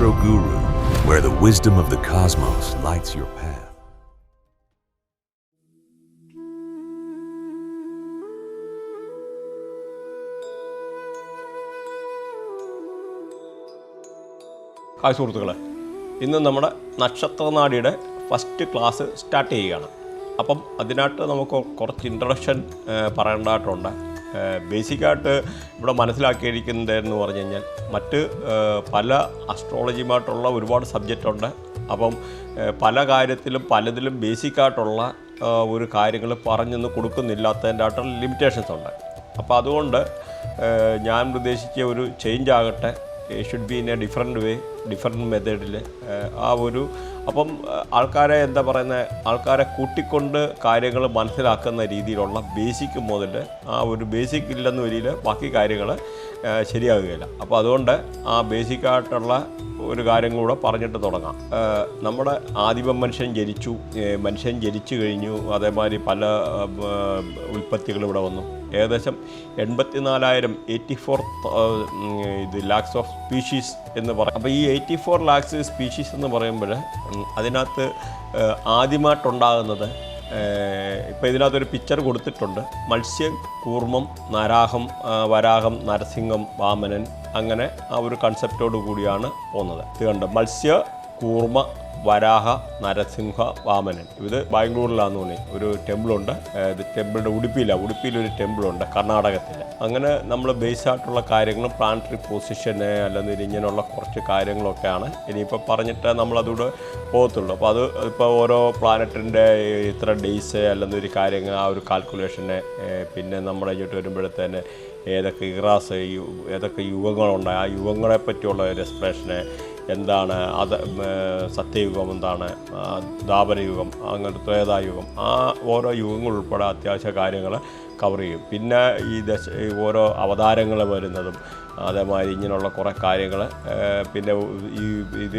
Astro Guru, where the wisdom of the cosmos lights your path. Hi സുഹൃത്തുക്കളെ, ഇന്ന് നമ്മുടെ നക്ഷത്രനാടിയുടെ first class start ചെയ്യുകയാണ്. അപ്പം അതിനായിട്ട് നമുക്ക് കുറച്ച് ഇൻട്രൊഡക്ഷൻ പറയേണ്ടതായിട്ടുണ്ട്. ബേസിക്കായിട്ട് ഇവിടെ മനസ്സിലാക്കിയിരിക്കുന്നതെന്ന് പറഞ്ഞു കഴിഞ്ഞാൽ മറ്റ് പല അസ്ട്രോളജിയുമായിട്ടുള്ള ഒരുപാട് സബ്ജക്റ്റുണ്ട്. അപ്പം പല കാര്യത്തിലും പലതിലും ബേസിക്കായിട്ടുള്ള ഒരു കാര്യങ്ങൾ പറഞ്ഞൊന്നും കൊടുക്കുന്നില്ലാത്തതിൻ്റെ ആയിട്ടുള്ള ലിമിറ്റേഷൻസ് ഉണ്ട്. അപ്പോൾ അതുകൊണ്ട് ഞാൻ ഉദ്ദേശിച്ച ഒരു ചേഞ്ച് ആകട്ടെ, should be in A different way, different മെത്തേഡിൽ അപ്പം ആൾക്കാരെ എന്താ പറയുന്നത്, ആൾക്കാരെ കൂട്ടിക്കൊണ്ട് കാര്യങ്ങൾ മനസ്സിലാക്കുന്ന രീതിയിലുള്ള ബേസിക് മുതൽ ആ ഒരു ബേസിക് ഇല്ലെന്ന് വരിയിൽ ബാക്കി കാര്യങ്ങൾ ശരിയാകുകയില്ല. അപ്പോൾ അതുകൊണ്ട് ആ ബേസിക്കായിട്ടുള്ള ഒരു കാര്യം കൂടെ പറഞ്ഞിട്ട് തുടങ്ങാം. നമ്മുടെ ആദിമ മനുഷ്യൻ ജനിച്ചു കഴിഞ്ഞു. അതേമാതിരി പല ഉൽപ്പത്തികൾ ഇവിടെ വന്നു. ഏകദേശം 84,084 ലാക്സ് ഓഫ് സ്പീഷീസ് എന്ന് പറയും. അപ്പോൾ ഈ 84 ലാക്സ് സ്പീഷീസ് എന്ന് പറയുമ്പോൾ അതിനകത്ത് ആദ്യമായിട്ടുണ്ടാകുന്നത്, ഇപ്പോൾ ഇതിനകത്തൊരു പിക്ചർ കൊടുത്തിട്ടുണ്ട്. മത്സ്യം, കൂർമ്മം, വരാഹം, നരസിംഹം, വാമനൻ, അങ്ങനെ ആ ഒരു കൺസെപ്റ്റോട് കൂടിയാണ് പോകുന്നത്. ഇത് കണ്ട് മത്സ്യ, കൂർമ്മ, വരാഹ, നരസിംഹ, വാമനൻ. ഇത് ബാംഗ്ലൂരിലാന്ന് തോന്നി ഒരു ടെമ്പിളുണ്ട്. ഇത് ടെമ്പിളിൻ്റെ ഉടുപ്പിയിലൊരു ടെമ്പിളുണ്ട് കർണാടകത്തിൽ. അങ്ങനെ നമ്മൾ ബേസ് ആയിട്ടുള്ള കാര്യങ്ങളും പ്ലാനറ്ററി പൊസിഷന് അല്ലെങ്കിൽ ഇങ്ങനെയുള്ള കുറച്ച് കാര്യങ്ങളൊക്കെയാണ് ഇനിയിപ്പോൾ പറഞ്ഞിട്ട് നമ്മളതൂടെ പോകത്തുള്ളൂ. അപ്പോൾ അത് ഇപ്പോൾ ഓരോ പ്ലാനറ്റിൻ്റെ ഇത്ര ഡേയ്സ് അല്ലെങ്കിൽ ഒരു കാര്യങ്ങൾ ആ ഒരു കാൽക്കുലേഷന്, പിന്നെ നമ്മുടെ ഇങ്ങോട്ട് വരുമ്പോഴത്തേന് ഏതൊക്കെ ഇറാസ്, ഏതൊക്കെ യുഗങ്ങളുണ്ട്, ആ യുഗങ്ങളെ പറ്റിയുള്ള ഒരു എക്സ്പ്രഷന് എന്താണ്, അത് സത്യയുഗം എന്താണ്, ദ്വാപരയുഗം, അങ്ങനെ ത്രേതായുഗം, ആ ഓരോ യുഗങ്ങൾ ഉൾപ്പെടെ അത്യാവശ്യ കാര്യങ്ങൾ കവർ ചെയ്യും. പിന്നെ ഈ ഓരോ അവതാരങ്ങൾ വരുന്നതും അതേമാതിരി ഇങ്ങനെയുള്ള കുറേ കാര്യങ്ങൾ, പിന്നെ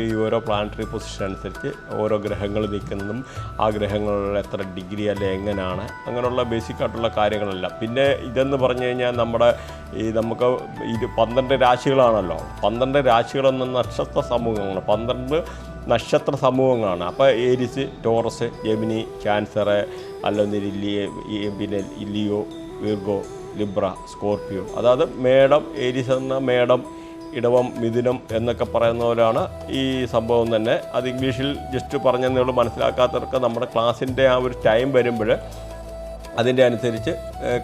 ഈ ഓരോ പ്ലാനറ്ററി പൊസിഷൻ അനുസരിച്ച് ഓരോ ഗ്രഹങ്ങൾ നിൽക്കുന്നതും ആ ഗ്രഹങ്ങളിൽ എത്ര ഡിഗ്രി അല്ലെ എങ്ങനെയാണ്, അങ്ങനെയുള്ള ബേസിക്കായിട്ടുള്ള കാര്യങ്ങളെല്ലാം. പിന്നെ ഇതെന്ന് പറഞ്ഞു കഴിഞ്ഞാൽ നമുക്ക് 12 രാശികളാണല്ലോ. 12 രാശികളെന്ന നക്ഷത്ര സമൂഹങ്ങളാണ്, 12 നക്ഷത്ര സമൂഹങ്ങളാണ്. അപ്പോൾ ഏരിസ്, ടോറസ്, ജെമിനി, ക്യാൻസർ, അല്ലെങ്കിൽ പിന്നെ ലിയോ, വിർഗോ, ലിബ്ര, സ്കോർപ്പിയോ. അതായത് മേടം, ഏരിസ് എന്ന മേടം, ഇടവം, മിഥുനം എന്നൊക്കെ പറയുന്ന പോലെയാണ് ഈ സംഭവം തന്നെ. അത് ഇംഗ്ലീഷിൽ ജസ്റ്റ് പറഞ്ഞെന്നുള്ളൂ. മനസ്സിലാക്കാത്തവർക്ക് നമ്മുടെ ക്ലാസ്സിൻ്റെ ആ ഒരു ടൈം വരുമ്പോൾ അതിൻ്റെ അനുസരിച്ച്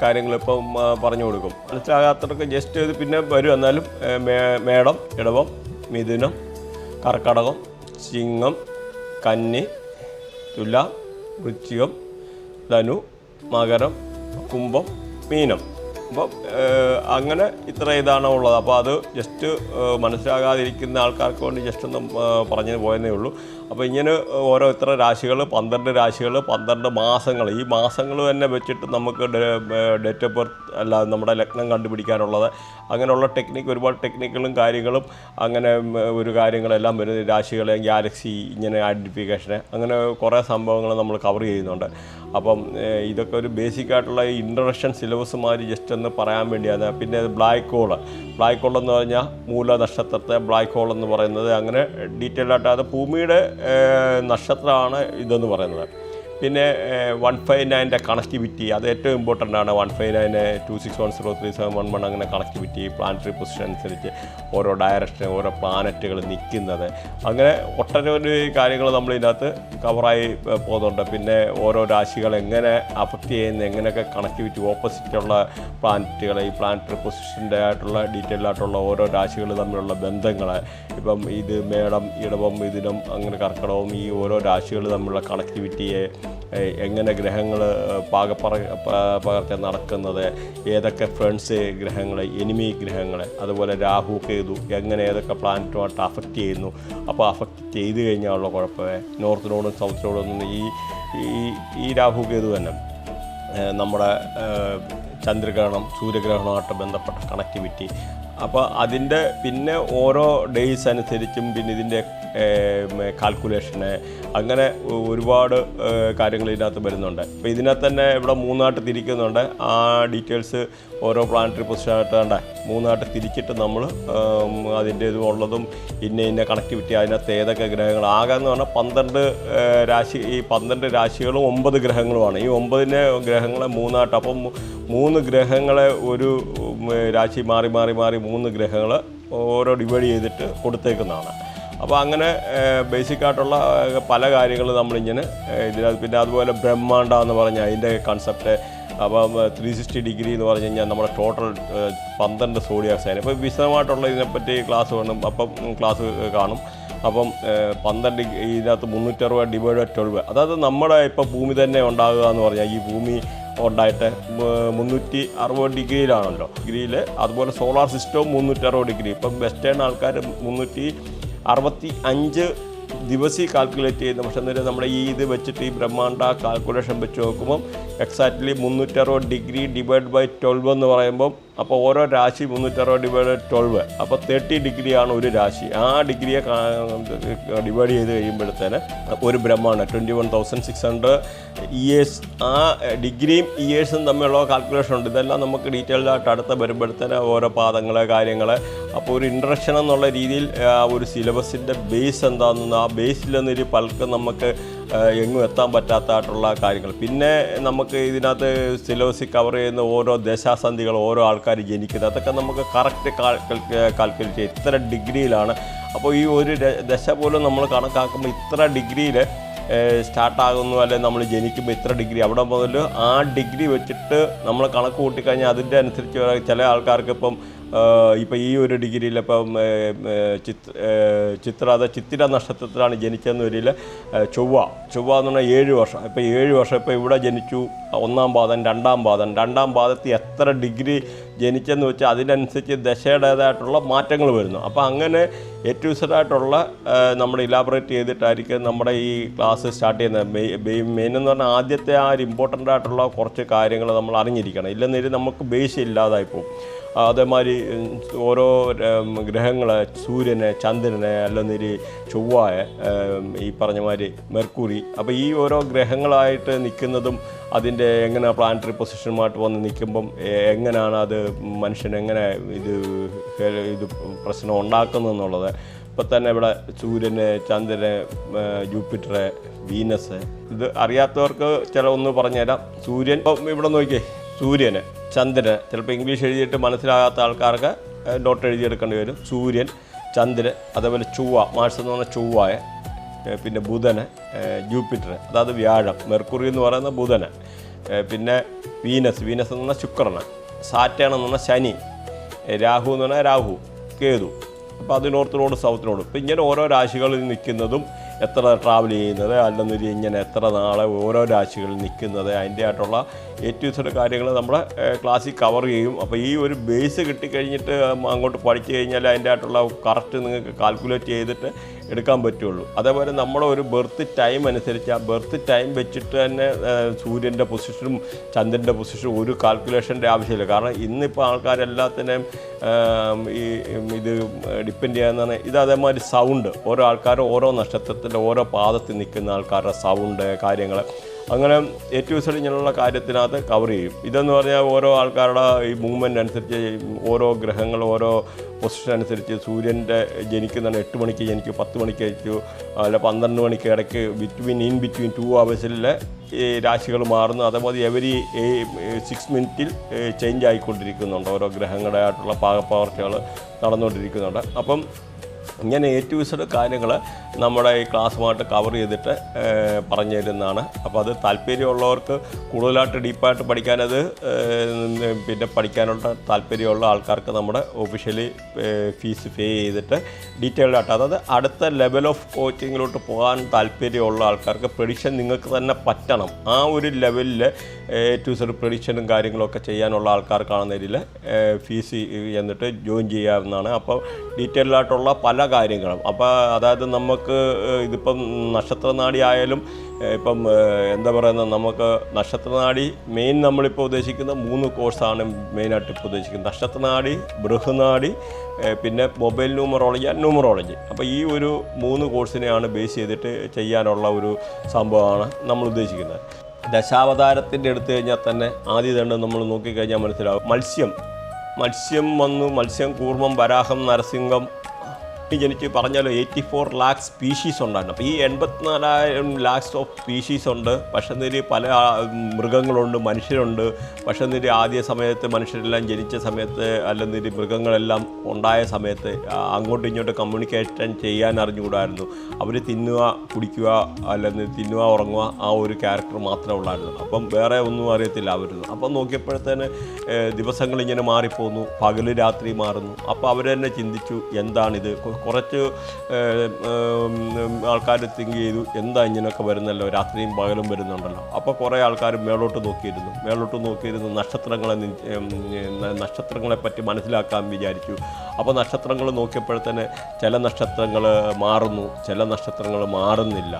കാര്യങ്ങളിപ്പം പറഞ്ഞു കൊടുക്കും. മനസ്സിലാകാത്തവർക്ക് ജസ്റ്റ് ഇത് പിന്നെ വരും. എന്നാലും മേടം, ഇടവം, മിഥുനം, കർക്കടകം, ചിങ്ങം, കന്നി, തുലാം, വൃശ്ചികം, ധനു, മകരം, കുംഭം, മീനം. അപ്പം അങ്ങനെ ഇതാണ് ഉള്ളത്. അപ്പോൾ അത് ജസ്റ്റ് മനസ്സിലാകാതിരിക്കുന്ന ആൾക്കാർക്ക് വേണ്ടി ജസ്റ്റ് ഒന്ന് പറഞ്ഞു പോയെന്നേ ഉള്ളൂ. അപ്പോൾ ഇങ്ങനെ ഓരോ ഇത്ര രാശികൾ, 12 രാശികൾ, 12 മാസങ്ങൾ, ഈ മാസങ്ങൾ തന്നെ വെച്ചിട്ട് നമുക്ക് ഡേറ്റ് ഓഫ് ബർത്ത് അല്ല നമ്മുടെ ലഗ്നം കണ്ടുപിടിക്കാനുള്ളത്, അങ്ങനെയുള്ള ഒരുപാട് ടെക്നിക്കുകളും കാര്യങ്ങളും അങ്ങനെ ഒരു കാര്യങ്ങളെല്ലാം വരുന്നത്. രാശികളെ, ഗാലക്സി, ഇങ്ങനെ ഐഡൻറ്റിഫിക്കേഷന്, അങ്ങനെ കുറേ സംഭവങ്ങൾ നമ്മൾ കവർ ചെയ്യുന്നുണ്ട്. അപ്പം ഇതൊക്കെ ഒരു ബേസിക്കായിട്ടുള്ള ഈ ഇൻട്രൊഡക്ഷൻ സിലബസ് മാതിരി ജസ്റ്റ് ഒന്ന് പറയാൻ വേണ്ടിയാണ്. പിന്നെ ബ്ലാക്ക് ഹോൾ എന്ന് പറഞ്ഞാൽ മൂല നക്ഷത്രത്തെ ബ്ലാക്ക് ഹോൾ എന്ന് പറയുന്നത്. അങ്ങനെ ഡീറ്റെയിൽ ആയിട്ട് അത് ഭൂമിയുടെ നക്ഷത്രമാണ് ഇതെന്ന് പറയുന്നത്. പിന്നെ 159ൻ്റെ കണക്ടിവിറ്റി, അത് ഏറ്റവും ഇമ്പോർട്ടൻ്റ് ആണ്. 159 26103711 അങ്ങനെ കണക്ടിവിറ്റി, പ്ലാനറ്ററി പൊസിഷൻ അനുസരിച്ച് ഓരോ ഡയറക്ഷൻ, ഓരോ പ്ലാനറ്റുകൾ നിൽക്കുന്നത്, അങ്ങനെ ഒട്ടനവധി കാര്യങ്ങൾ നമ്മളിതിനകത്ത് കവറായി പോകുന്നുണ്ട്. പിന്നെ ഓരോ രാശികൾ എങ്ങനെ അഫക്റ്റ് ചെയ്യുന്ന, എങ്ങനെയൊക്കെ കണക്ടിവിറ്റി, ഓപ്പോസിറ്റുള്ള പ്ലാനറ്റുകൾ, ഈ പ്ലാനറ്ററി പൊസിഷൻ്റെ ആയിട്ടുള്ള ഡീറ്റെയിൽ ആയിട്ടുള്ള ഓരോ രാശികൾ തമ്മിലുള്ള ബന്ധങ്ങൾ, ഇപ്പം ഇത് മേടം, ഇടവം, മിഥുനം, അങ്ങനെ കർക്കടവും, ഈ ഓരോ രാശികൾ തമ്മിലുള്ള കണക്ടിവിറ്റിയെ, എങ്ങനെ ഗ്രഹങ്ങൾ പകർച്ച നടക്കുന്നത്, ഏതൊക്കെ ഫ്രണ്ട്സ് ഗ്രഹങ്ങൾ, എനിമി ഗ്രഹങ്ങൾ, അതുപോലെ രാഹു, കേതു എങ്ങനെ ഏതൊക്കെ പ്ലാനറ്റുമായിട്ട് അഫക്റ്റ് ചെയ്യുന്നു. അപ്പോൾ അഫക്റ്റ് ചെയ്ത് കഴിഞ്ഞാലുള്ള കുഴപ്പമേ നോർത്തിനോടും സൗത്തിനോടൊന്നും ഈ രാഹു കേതു തന്നെ നമ്മുടെ ചന്ദ്രഗ്രഹണം സൂര്യഗ്രഹണമായിട്ട് ബന്ധപ്പെട്ട കണക്ടിവിറ്റി. അപ്പോൾ അതിൻ്റെ പിന്നെ ഓരോ ഡേയ്സ് അനുസരിച്ചും പിന്നെ ഇതിൻ്റെ കാൽക്കുലേഷന് അങ്ങനെ ഒരുപാട് കാര്യങ്ങൾ ഇതിനകത്ത് വരുന്നുണ്ട്. അപ്പോൾ ഇതിനകത്ത് തന്നെ ഇവിടെ 3ആയിട്ട് തിരിക്കുന്നുണ്ട്. ആ ഡീറ്റെയിൽസ് ഓരോ പ്ലാനറ്ററി പൊസിഷനായിട്ട് കണ്ട 3ആയിട്ട് തിരിച്ചിട്ട് നമ്മൾ അതിൻ്റെ ഇതുള്ളതും ഇന്ന കണക്ടിവിറ്റി അതിനകത്ത് ഏതൊക്കെ ഗ്രഹങ്ങൾ ആകെ എന്ന് പറഞ്ഞാൽ 12 രാശി. ഈ 12 രാശികളും 9 ഗ്രഹങ്ങളുമാണ്. ഈ 9 ഗ്രഹങ്ങളെ 3ആയിട്ട്, അപ്പം 3 ഗ്രഹങ്ങളെ ഒരു രാശി മാറി 3 ഗ്രഹങ്ങൾ ഓരോ ഡിവൈഡ് ചെയ്തിട്ട് കൊടുത്തേക്കുന്നതാണ്. അപ്പോൾ അങ്ങനെ ബേസിക്കായിട്ടുള്ള പല കാര്യങ്ങൾ നമ്മളിങ്ങനെ ഇതിനകത്ത്. പിന്നെ അതുപോലെ ബ്രഹ്മാണ്ട എന്ന് പറഞ്ഞാൽ അതിൻ്റെ കൺസെപ്റ്റ്. അപ്പം 360 ഡിഗ്രി എന്ന് പറഞ്ഞു കഴിഞ്ഞാൽ നമ്മുടെ ടോട്ടൽ 12 സോഡിയാക് സൈൻ. അപ്പോൾ വിശദമായിട്ടുള്ള ഇതിനെപ്പറ്റി ക്ലാസ് വേണം, അപ്പം ക്ലാസ് കാണും. അപ്പം 12 ഇതിനകത്ത് 360 ഡിവൈഡ് 12, അതായത് നമ്മുടെ ഇപ്പോൾ ഭൂമി തന്നെ ഉണ്ടാകുക എന്ന് പറഞ്ഞാൽ ഈ ഭൂമി ഉണ്ടായിട്ട് 360 ഡിഗ്രിയിലാണല്ലോ ഡിഗ്രിയിൽ. അതുപോലെ സോളാർ സിസ്റ്റവും 360 ഡിഗ്രി. ഇപ്പം വെസ്റ്റേൺ ആൾക്കാർ 365 ദിവസം കാൽക്കുലേറ്റ് ചെയ്യുന്നു. പക്ഷേ അന്നേരം നമ്മുടെ ഈ ഇത് വെച്ചിട്ട് ഈ ബ്രഹ്മാണ്ട കാൽക്കുലേഷൻ വെച്ച് നോക്കുമ്പം എക്സാക്ട്ലി 360 ഡിഗ്രി ഡിവൈഡ് ബൈ 12 എന്ന് പറയുമ്പം അപ്പോൾ ഓരോ രാശി 360 ഡിവൈഡ് 12, അപ്പോൾ 30 ഡിഗ്രിയാണ് ഒരു രാശി. ആ ഡിഗ്രിയെ ഡിവൈഡ് ചെയ്ത് കഴിയുമ്പോഴത്തേന് ഒരു ബ്രഹ്മാണ്ട 21,600 ഇയേഴ്സ്. ആ ഡിഗ്രിയും ഇയേഴ്സും തമ്മിലുള്ള കാൽക്കുലേഷൻ ഉണ്ട്. ഇതെല്ലാം നമുക്ക് ഡീറ്റെയിൽഡായിട്ട് അടുത്ത് വരുമ്പോഴത്തേന് ഓരോ പാദങ്ങൾ കാര്യങ്ങൾ. അപ്പോൾ ഒരു ഇൻട്രഡക്ഷൻ എന്നുള്ള രീതിയിൽ ഒരു സിലബസിൻ്റെ ബേസ് എന്താണെന്ന്, ആ ബേസിൽ നിന്നൊരു പൽക്ക് നമുക്ക് എങ്ങും എത്താൻ പറ്റാത്തതായിട്ടുള്ള കാര്യങ്ങൾ. പിന്നെ നമുക്ക് ഇതിനകത്ത് സിലബസിൽ കവർ ചെയ്യുന്ന ഓരോ ദശാസന്ധികൾ, ഓരോ ആൾക്കാർ ജനിക്കുന്നത്, അതൊക്കെ നമുക്ക് കറക്റ്റ് കാൽക്കുലേറ്റ് ചെയ്യും. ഇത്ര ഡിഗ്രിയിലാണ്. അപ്പോൾ ഈ ഒരു ദശ പോലും നമ്മൾ കണക്കാക്കുമ്പോൾ ഇത്ര ഡിഗ്രിയിൽ സ്റ്റാർട്ടാകുന്നു, അല്ലെങ്കിൽ നമ്മൾ ജനിക്കുമ്പോൾ ഇത്ര ഡിഗ്രി, അവിടെ മുതൽ ആ ഡിഗ്രി വെച്ചിട്ട് നമ്മൾ കണക്ക് കൂട്ടിക്കഴിഞ്ഞാൽ അതിൻ്റെ അനുസരിച്ച് ചില ആൾക്കാർക്ക് ഇപ്പം ഈ ഒരു ഡിഗ്രിയിൽ ഇപ്പം ചിത്തിര നക്ഷത്രത്തിലാണ് ജനിച്ചതെന്ന് വരില്ല. ചൊവ്വ എന്ന് പറഞ്ഞാൽ 7 വർഷം. ഇപ്പോൾ 7 വർഷം ഇപ്പോൾ ഇവിടെ ജനിച്ചു, 1-ാം പാദം 2-ാം പാദം, 2-ാം പാദത്തിൽ എത്ര ഡിഗ്രി ജനിച്ചെന്ന് വെച്ചാൽ അതിനനുസരിച്ച് ദശയുടേതായിട്ടുള്ള മാറ്റങ്ങൾ വരുന്നു. അപ്പോൾ അങ്ങനെ ഏറ്റവും വിശദമായിട്ടുള്ള നമ്മൾ ഇലാബറേറ്റ് ചെയ്തിട്ടായിരിക്കും നമ്മുടെ ഈ ക്ലാസ് സ്റ്റാർട്ട് ചെയ്യുന്നത്. മെയിൻ എന്ന് പറഞ്ഞാൽ ആദ്യത്തെ ആ ഒരു ഇമ്പോർട്ടൻ്റ് ആയിട്ടുള്ള കുറച്ച് കാര്യങ്ങൾ നമ്മൾ അറിഞ്ഞിരിക്കണം. ഇല്ലെന്നൊരു നമുക്ക് ബേസ് ഇല്ലാതായി പോകും. അതേമാതിരി ഓരോ ഗ്രഹങ്ങൾ, സൂര്യനെ, ചന്ദ്രനെ, അല്ലെന്നൊരു ചൊവ്വായ, ഈ പറഞ്ഞ മാതിരി മെർക്കുറി. അപ്പോൾ ഈ ഓരോ ഗ്രഹങ്ങളായിട്ട് നിൽക്കുന്നതും അതിൻ്റെ എങ്ങനെ പ്ലാനറ്ററി പൊസിഷനുമായിട്ട് വന്ന് നിൽക്കുമ്പം എങ്ങനെയാണ് അത് മനുഷ്യനെങ്ങനെ ഇത് പ്രശ്നം ഉണ്ടാക്കുന്നതെന്നുള്ളത്. ഇപ്പം തന്നെ ഇവിടെ സൂര്യന്, ചന്ദ്രന്, ജൂപ്പിറ്റർ, വീനസ്, ഇത് അറിയാത്തവർക്ക് ചില ഒന്ന് പറഞ്ഞുതരാം. സൂര്യൻ ഇപ്പം ഇവിടെ നോക്കിയേ, സൂര്യന്, ചന്ദ്രന്, ചിലപ്പോൾ ഇംഗ്ലീഷ് എഴുതിയിട്ട് മനസ്സിലാകാത്ത ആൾക്കാർക്ക് നോട്ട് എഴുതിയെടുക്കേണ്ടി വരും. സൂര്യൻ, ചന്ദ്രൻ, അതേപോലെ ചൊവ്വ, മാർസ് എന്ന് പറഞ്ഞാൽ ചൊവ്വായ, പിന്നെ ബുധന്, ജൂപ്പിറ്റർ അതായത് വ്യാഴം, മെർക്കുറി എന്ന് പറയുന്ന ബുധന്, പിന്നെ വീനസ് എന്ന് പറഞ്ഞാൽ ശുക്രന്, സാറ്റേൺ എന്ന് പറഞ്ഞാൽ ശനി, രാഹു എന്ന് പറഞ്ഞാൽ രാഹു, കേതു. അപ്പോൾ അത് നോർത്തിനോട് സൗത്തിനോട്. ഇപ്പോൾ ഇങ്ങനെ ഓരോ രാശികളിൽ നിൽക്കുന്നതും എത്ര ട്രാവൽ ചെയ്യുന്നത്, അല്ലെന്നൊരു ഇങ്ങനെ എത്ര നാളെ ഓരോ രാശികളിൽ നിൽക്കുന്നത്, അതിൻ്റെ ആയിട്ടുള്ള ഏറ്റവും ചില കാര്യങ്ങൾ നമ്മുടെ ക്ലാസ്സിൽ കവർ ചെയ്യും. അപ്പോൾ ഈ ഒരു ബേസ് കിട്ടിക്കഴിഞ്ഞിട്ട് അങ്ങോട്ട് പഠിച്ചു കഴിഞ്ഞാൽ അതിൻ്റെ ആയിട്ടുള്ള കറക്റ്റ് നിങ്ങൾക്ക് കാൽക്കുലേറ്റ് ചെയ്തിട്ട് എടുക്കാൻ പറ്റുള്ളൂ. അതേപോലെ നമ്മുടെ ഒരു ബർത്ത് ടൈം അനുസരിച്ച് ആ ബർത്ത് ടൈം വെച്ചിട്ട് തന്നെ സൂര്യൻ്റെ പൊസിഷനും ചന്ദ്രൻ്റെ പൊസിഷനും ഒരു കാൽക്കുലേഷൻ്റെ ആവശ്യമില്ല. കാരണം ഇന്നിപ്പോൾ ആൾക്കാരെല്ലാത്തിനെയും ഈ ഇത് ഡിപ്പെൻഡ് ചെയ്യാവുന്നതാണ്. ഇത് അതേമാതിരി സൗണ്ട്, ഓരോ ആൾക്കാരും ഓരോ നക്ഷത്രത്തിൻ്റെ ഓരോ പാദത്തിൽ നിൽക്കുന്ന ആൾക്കാരുടെ സൗണ്ട് കാര്യങ്ങൾ, അങ്ങനെ ഏറ്റവും വിശദം ഇങ്ങനെയുള്ള കാര്യത്തിനകത്ത് കവർ ചെയ്യും. ഇതെന്ന് പറഞ്ഞാൽ ഓരോ ആൾക്കാരുടെ ഈ മൂവ്മെൻ്റ് അനുസരിച്ച് ഓരോ ഗ്രഹങ്ങൾ ഓരോ പൊസിഷൻ അനുസരിച്ച് സൂര്യൻ്റെ ജനിക്കുന്നതാണ് 8 മണിക്ക് ജനിക്കും, 10 മണിക്ക് ജനിച്ചു, അല്ല 12 മണിക്ക് ഇടയ്ക്ക് ബിറ്റ്വീൻ 2 hours ഈ രാശികൾ മാറുന്നു. അതേപോലെ എവരി 6 മിനിറ്റിൽ ചേഞ്ച് ആയിക്കൊണ്ടിരിക്കുന്നുണ്ട്. ഓരോ ഗ്രഹങ്ങളുടെ ആയിട്ടുള്ള പാകപ്പകർച്ചകൾ നടന്നുകൊണ്ടിരിക്കുന്നുണ്ട്. അപ്പം ഇങ്ങനെ ഏറ്റവും വിശദ കാര്യങ്ങൾ നമ്മുടെ ഈ ക്ലാസ്സുമായിട്ട് കവർ ചെയ്തിട്ട് പറഞ്ഞു തരുന്നതാണ്. അപ്പോൾ അത് താല്പര്യമുള്ളവർക്ക് കൂടുതലായിട്ട് ഡീപ്പായിട്ട് പഠിക്കാനത് പിന്നെ പഠിക്കാനുള്ള താല്പര്യമുള്ള ആൾക്കാർക്ക് നമ്മുടെ ഒഫീഷ്യലി ഫീസ് പേ ചെയ്തിട്ട് ഡീറ്റെയിൽഡായിട്ട്, അതായത് അടുത്ത ലെവൽ ഓഫ് കോച്ചിങ്ങിലോട്ട് പോകാൻ താല്പര്യമുള്ള ആൾക്കാർക്ക് പ്രഡിക്ഷൻ നിങ്ങൾക്ക് തന്നെ പറ്റണം. ആ ഒരു ലെവലിൽ ഏറ്റവും വിശദ പ്രഡിക്ഷനും കാര്യങ്ങളൊക്കെ ചെയ്യാനുള്ള ആൾക്കാർക്കാണെന്നതിൽ ഫീസ് എന്നിട്ട് ജോയിൻ ചെയ്യാവുന്നതാണ്. അപ്പോൾ ഡീറ്റെയിൽഡായിട്ടുള്ള പല കാര്യങ്ങളും. അപ്പോൾ അതായത് നമുക്ക് ഇതിപ്പം നക്ഷത്രനാടി ആയാലും ഇപ്പം എന്താ പറയുന്നത്, നമുക്ക് നക്ഷത്രനാടി മെയിൻ നമ്മളിപ്പോൾ ഉദ്ദേശിക്കുന്ന 3 കോഴ്സാണ് മെയിനായിട്ട് ഇപ്പോൾ ഉദ്ദേശിക്കുന്നത്. നക്ഷത്രനാടി, ബൃഹനാടി, പിന്നെ മൊബൈൽ ന്യൂമറോളജി. അപ്പോൾ ഈ ഒരു 3 കോഴ്സിനെയാണ് ബേസ് ചെയ്തിട്ട് ചെയ്യാനുള്ള ഒരു സംഭവമാണ് നമ്മൾ ഉദ്ദേശിക്കുന്നത്. ദശാവതാരത്തിൻ്റെ എടുത്തു കഴിഞ്ഞാൽ തന്നെ ആദ്യം തന്നെ നമ്മൾ നോക്കിക്കഴിഞ്ഞാൽ മനസ്സിലാവും, മത്സ്യം, കൂർമ്മം, വരാഹം, നരസിംഹം ജനിച്ച് പറഞ്ഞാലോ 84 ലാക്ക് സ്പീഷീസ് ഉണ്ടായിരുന്നു. അപ്പോൾ ഈ 84,000 ലാക്സ് ഓഫ് സ്പീഷീസ് ഉണ്ട്. പക്ഷേ പല മൃഗങ്ങളുണ്ട്, മനുഷ്യരുണ്ട്. പക്ഷേ ആദ്യ സമയത്ത് മനുഷ്യരെല്ലാം ജനിച്ച സമയത്ത് അല്ലെങ്കിൽ മൃഗങ്ങളെല്ലാം ഉണ്ടായ സമയത്ത് അങ്ങോട്ടും ഇങ്ങോട്ടും കമ്മ്യൂണിക്കേഷൻ ചെയ്യാൻ അറിഞ്ഞുകൂടായിരുന്നു. അവർ തിന്നുക, കുടിക്കുക, അല്ലെങ്കിൽ തിന്നുക, ഉറങ്ങുക, ആ ഒരു ക്യാരക്ടർ മാത്രമേ ഉള്ളായിരുന്നു. അപ്പം വേറെ ഒന്നും അറിയത്തില്ല അവരുന്നു. അപ്പം നോക്കിയപ്പോഴത്തേന് ദിവസങ്ങളിങ്ങനെ മാറിപ്പോന്നു, പകല് രാത്രി മാറുന്നു. അപ്പോൾ അവർ തന്നെ ചിന്തിച്ചു, എന്താണിത്? കുറച്ച് ആൾക്കാർ തിങ്ക് ചെയ്തു, എന്താ ഇങ്ങനെയൊക്കെ വരുന്നല്ലോ, രാത്രിയും പകലും വരുന്നുണ്ടല്ലോ. അപ്പോൾ കുറേ ആൾക്കാർ മേളോട്ട് നോക്കിയിരുന്നു നക്ഷത്രങ്ങളെ പറ്റി മനസ്സിലാക്കാൻ വിചാരിച്ചു. അപ്പോൾ നക്ഷത്രങ്ങൾ നോക്കിയപ്പോഴത്തേന് ചില നക്ഷത്രങ്ങൾ മാറുന്നു, ചില നക്ഷത്രങ്ങൾ മാറുന്നില്ല.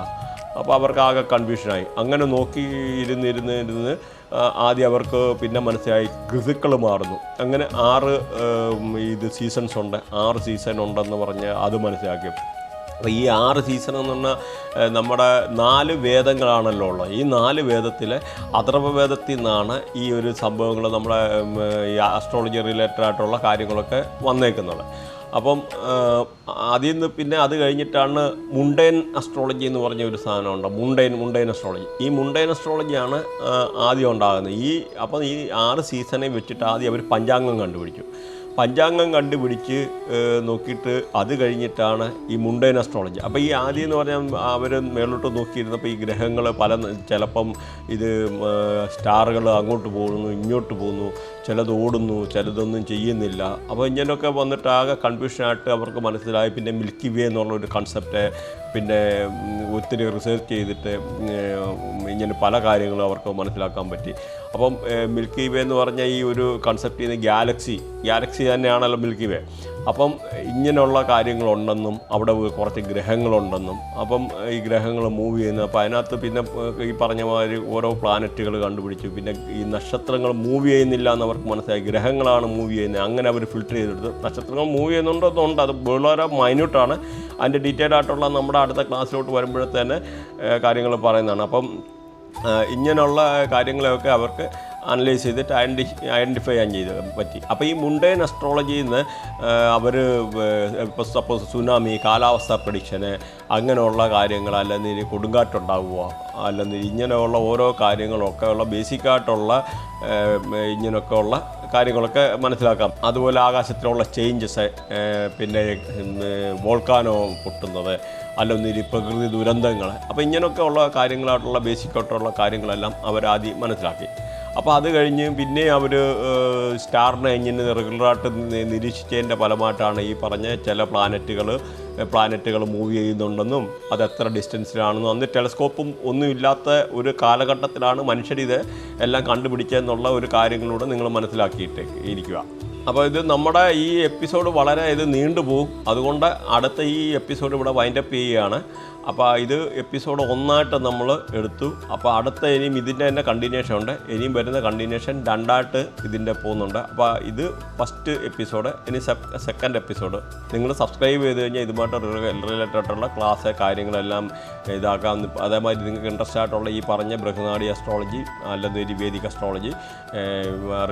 അപ്പോൾ അവർക്ക് ആകെ കൺഫ്യൂഷനായി. അങ്ങനെ നോക്കിയിരുന്ന് ആദ്യം അവർക്ക് പിന്നെ മനസ്സിലായി ഋതുക്കൾ മാറുന്നു. അങ്ങനെ 6 സീസൺസ് ഉണ്ട്, 6 സീസൺ ഉണ്ടെന്ന് പറഞ്ഞ് അത് മനസ്സിലാക്കി. അപ്പോൾ ഈ 6 സീസൺ എന്ന് പറഞ്ഞാൽ നമ്മുടെ 4 വേദങ്ങളാണല്ലോ ഉള്ളത്. ഈ 4 വേദത്തിലെ അഥർവവേദത്തിൽ നിന്നാണ് ഈ ഒരു സംഭവങ്ങൾ, നമ്മുടെ ഈ ആസ്ട്രോളജി റിലേറ്റഡ് ആയിട്ടുള്ള കാര്യങ്ങളൊക്കെ വന്നേക്കുന്നത്. അപ്പം അതിൽ നിന്ന് പിന്നെ അത് കഴിഞ്ഞിട്ടാണ് മുണ്ടൈൻ അസ്ട്രോളജി എന്ന് പറഞ്ഞ ഒരു സാധനമുണ്ട്, മുണ്ടൈൻ അസ്ട്രോളജി. ഈ മുണ്ടൈൻ അസ്ട്രോളജിയാണ് ആദ്യം ഉണ്ടാകുന്നത്. അപ്പം ഈ 6 സീസണെ വെച്ചിട്ട് ആദ്യം അവർ പഞ്ചാംഗം കണ്ടുപിടിച്ച് നോക്കിയിട്ട് അത് കഴിഞ്ഞിട്ടാണ് ഈ മുണ്ടൈൻ അസ്ട്രോളജി. അപ്പോൾ ഈ ആദ്യം എന്ന് പറഞ്ഞാൽ അവർ മേലോട്ട് നോക്കിയിരുന്നപ്പോൾ ഈ ഗ്രഹങ്ങൾ ചിലപ്പം ഇത് സ്റ്റാറുകൾ അങ്ങോട്ട് പോകുന്നു, ഇങ്ങോട്ട് പോകുന്നു, ചിലത് ഓടുന്നു, ചിലതൊന്നും ചെയ്യുന്നില്ല. അപ്പോൾ ഇങ്ങനെയൊക്കെ വന്നിട്ട് ആകെ കൺഫ്യൂഷനായിട്ട് അവർക്ക് മനസ്സിലായി. പിന്നെ മിൽക്കി വേ എന്നുള്ളൊരു കൺസെപ്റ്റ് പിന്നെ ഒത്തിരി റിസർച്ച് ചെയ്തിട്ട് ഇങ്ങനെ പല കാര്യങ്ങളും അവർക്ക് മനസ്സിലാക്കാൻ പറ്റി. അപ്പം മിൽക്കി വേ എന്ന് പറഞ്ഞ ഈ ഒരു കൺസെപ്റ്റ് ചെയ്യുന്ന ഗാലക്സി തന്നെയാണല്ലോ മിൽക്കി വേ. അപ്പം ഇങ്ങനെയുള്ള കാര്യങ്ങളുണ്ടെന്നും അവിടെ കുറച്ച് ഗ്രഹങ്ങളുണ്ടെന്നും, അപ്പം ഈ ഗ്രഹങ്ങൾ മൂവ് ചെയ്യുന്നു. അപ്പോൾ അതിനകത്ത് പിന്നെ ഈ പറഞ്ഞ മാതിരി ഓരോ പ്ലാനറ്റുകൾ കണ്ടുപിടിച്ചു. പിന്നെ ഈ നക്ഷത്രങ്ങൾ മൂവ് ചെയ്യുന്നില്ല എന്നവർക്ക് മനസ്സിലായി, ഗ്രഹങ്ങളാണ് മൂവ് ചെയ്യുന്നത്. അങ്ങനെ അവർ ഫിൽട്ടർ ചെയ്തെടുത്ത് നക്ഷത്രങ്ങൾ മൂവ് ചെയ്യുന്നുണ്ടെന്നുണ്ട്, അത് വളരെ മൈന്യൂട്ടാണ്. അതിൻ്റെ ഡീറ്റെയിൽ ആയിട്ടുള്ള നമ്മുടെ അടുത്ത ക്ലാസ്സിലോട്ട് വരുമ്പോഴത്തേന് കാര്യങ്ങൾ പറയുന്നതാണ്. അപ്പം ഇങ്ങനെയുള്ള കാര്യങ്ങളെയൊക്കെ അവർക്ക് അനലൈസ് ചെയ്തിട്ട് ഐഡൻറ്റിഫൈ ചെയ്യാൻ പറ്റി. അപ്പോൾ ഈ മുണ്ടൈൻ അസ്ട്രോളജിയിൽ നിന്ന് അവർ ഇപ്പോൾ സപ്പോസ് സുനാമി, കാലാവസ്ഥ പ്രഡിക്ഷന്, അങ്ങനെയുള്ള കാര്യങ്ങൾ, അല്ലെങ്കിൽ കൊടുങ്കാറ്റുണ്ടാവുക, അല്ലെങ്കിൽ ഇങ്ങനെയുള്ള ഓരോ കാര്യങ്ങളൊക്കെ ഉള്ള ബേസിക്കായിട്ടുള്ള ഇങ്ങനെയൊക്കെ ഉള്ള കാര്യങ്ങളൊക്കെ മനസ്സിലാക്കാം. അതുപോലെ ആകാശത്തിലുള്ള ചേഞ്ചസ്, പിന്നെ വോൾക്കാനോ പൊട്ടുന്നത്, അല്ലെങ്കിൽ പ്രകൃതി ദുരന്തങ്ങൾ. അപ്പോൾ ഇങ്ങനെയൊക്കെ ഉള്ള കാര്യങ്ങളായിട്ടുള്ള ബേസിക്കായിട്ടുള്ള കാര്യങ്ങളെല്ലാം അവരാദ്യം മനസ്സിലാക്കി. അപ്പോൾ അത് കഴിഞ്ഞ് പിന്നെ അവർ സ്റ്റാറിനെ ഇങ്ങനെ റെഗുലറായിട്ട് നിരീക്ഷിച്ചതിൻ്റെ ഫലമായിട്ടാണ് ഈ പറഞ്ഞ ചില പ്ലാനറ്റുകൾ മൂവ് ചെയ്യുന്നുണ്ടെന്നും അത് എത്ര ഡിസ്റ്റൻസിലാണെന്നും, അന്ന് ടെലസ്കോപ്പും ഒന്നുമില്ലാത്ത ഒരു കാലഘട്ടത്തിലാണ് മനുഷ്യരിത് എല്ലാം കണ്ടുപിടിച്ചതെന്നുള്ള ഒരു കാര്യങ്ങളൂടെ നിങ്ങൾ മനസ്സിലാക്കിയിട്ട് ഇരിക്കുക. അപ്പോൾ ഇത് നമ്മുടെ ഈ എപ്പിസോഡ് വളരെ നീണ്ടുപോകും. അതുകൊണ്ട് അടുത്ത ഈ എപ്പിസോഡ് ഇവിടെ വൈൻഡപ്പ് ചെയ്യുകയാണ്. അപ്പോൾ ഇത് എപ്പിസോഡ് 1 നമ്മൾ എടുത്തു. അപ്പോൾ അടുത്ത ഇനിയും ഇതിൻ്റെ തന്നെ കണ്ടിന്യൂഷൻ ഉണ്ട്. ഇനിയും വരുന്ന കണ്ടിന്യൂഷൻ 2 ഇതിൻ്റെ പോകുന്നുണ്ട്. അപ്പോൾ ഇത് ഫസ്റ്റ് എപ്പിസോഡ്. ഇനി സെക്കൻഡ് എപ്പിസോഡ് നിങ്ങൾ സബ്സ്ക്രൈബ് ചെയ്ത് കഴിഞ്ഞാൽ ഇതുമായിട്ട് റിലേറ്റഡ് ആയിട്ടുള്ള ക്ലാസ് കാര്യങ്ങളെല്ലാം ഇതാക്കാം. അതേമാതിരി നിങ്ങൾക്ക് ഇൻട്രസ്റ്റ് ആയിട്ടുള്ള ഈ പറഞ്ഞ ബൃഹനാടി അസ്ട്രോളജി, അല്ലെങ്കിൽ വേദിക് അസ്ട്രോളജി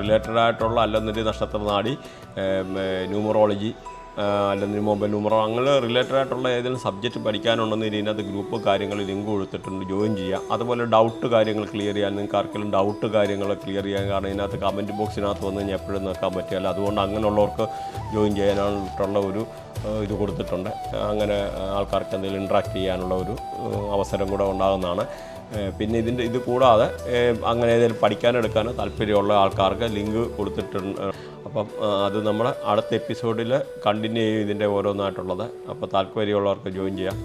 റിലേറ്റഡ് ആയിട്ടുള്ള, അല്ലെങ്കിൽ നക്ഷത്രനാടി, ന്യൂമറോളജി, അല്ലെങ്കിൽ മൊബൈൽ ന്യൂമറോ, അങ്ങനെ റിലേറ്റഡ് ആയിട്ടുള്ള ഏതെങ്കിലും സബ്ജക്റ്റ് പഠിക്കാനുണ്ടെന്ന് ഇതിനകത്ത് ഗ്രൂപ്പ് കാര്യങ്ങൾ ലിങ്ക് കൊടുത്തിട്ടുണ്ട്, ജോയിൻ ചെയ്യുക. അതുപോലെ ഡൗട്ട് കാര്യങ്ങൾ ക്ലിയർ ചെയ്യാൻ, നിങ്ങൾക്ക് ആർക്കെങ്കിലും ഡൗട്ട് കാര്യങ്ങൾ ക്ലിയർ ചെയ്യാൻ, കാരണം ഇതിനകത്ത് കമൻറ്റ് ബോക്സിനകത്ത് വന്ന് കഴിഞ്ഞാൽ എപ്പോഴും നോക്കാൻ പറ്റില്ല. അതുകൊണ്ട് അങ്ങനെയുള്ളവർക്ക് ജോയിൻ ചെയ്യാനായിട്ടുള്ള ഒരു ഇത് കൊടുത്തിട്ടുണ്ട്. അങ്ങനെ ആൾക്കാർക്ക് എന്തെങ്കിലും ഇൻട്രാക്ട് ചെയ്യാനുള്ള ഒരു അവസരം കൂടെ ഉണ്ടാകുന്നതാണ്. പിന്നെ ഇത് കൂടാതെ അങ്ങനെ ഏതെങ്കിലും പഠിക്കാനെടുക്കാനോ താല്പര്യമുള്ള ആൾക്കാർക്ക് ലിങ്ക് കൊടുത്തിട്ടുണ്ട്. അപ്പം അത് നമ്മൾ അടുത്ത എപ്പിസോഡിൽ കണ്ടിന്യൂ ചെയ്യും ഇതിൻ്റെ ഓരോന്നായിട്ടുള്ളത്. അപ്പോൾ താല്പര്യമുള്ളവർക്ക് ജോയിൻ ചെയ്യാം.